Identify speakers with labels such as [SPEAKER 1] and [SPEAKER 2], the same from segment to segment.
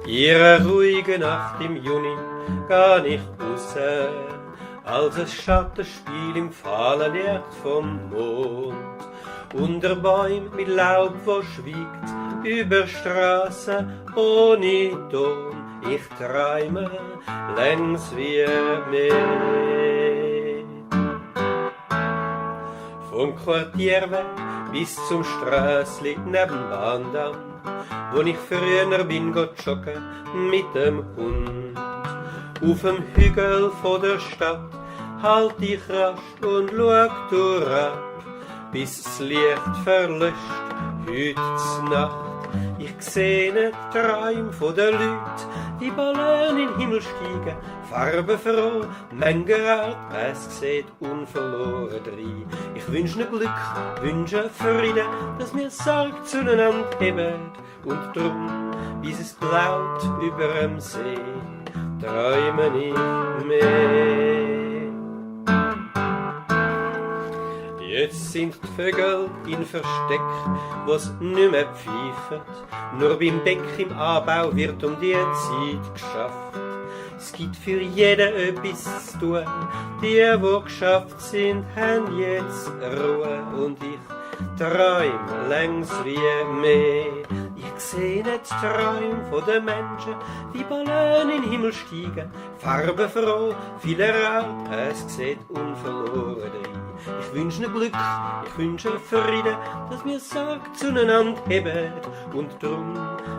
[SPEAKER 1] Ihre ruhige Nacht im Juni, gar nicht raus, als ein Schattenspiel im fahlen Licht vom Mond. Unter Bäumen mit Laub, wo schwiegt, über Straßen ohne Ton. Ich träume längs wie Meer. Vom Quartierweg bis zum Strassli neben Bahndamm, wo ich früher bin joggen mit dem Hund. Auf dem Hügel vor der Stadt halt ich rast und schau durchab, bis das Licht verlöscht, heute Nacht. Ich seh nicht Träume von den Leuten, die Ballon in den Himmel steigen, farbenfroh, Mengenart, es sieht unverloren drein. Ich wünsch ne Glück, wünsche Frieden, dass mir Sorg zueinander heben, und drum, bis es blaut über dem See, träume ich mehr. Jetzt sind die Vögel in Versteck, wo's nimmer pfeifen. Nur beim Beck im Anbau wird die Zeit geschafft. Es gibt für jeden etwas zu tun. Die, wo geschafft sind, haben jetzt Ruhe. Und ich träum längs wie mehr. Ich seh nicht Träume von den Menschen, wie Ballon in den Himmel steigen, farbenfroh, viele Art, es sieht unverloren rein. Ich wünsch ne Glück, ich wünsche Frieden, dass mir Sorg zueinander heben, und drum,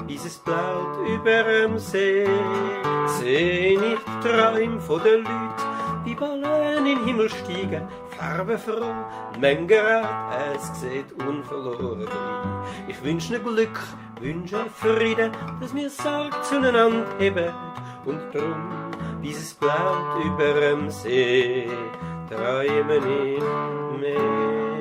[SPEAKER 1] bis es blaut über dem See, seh ich Träume von den Leuten, wie Ballon in den Himmel steigen, farbenfroh, Mengenart, es sieht unverloren rein. Ich wünsch ne Glück, wünsche Frieden, dass mir Sorg zueinander heben, und drum, bis es blaut über dem See, träume ich mehr.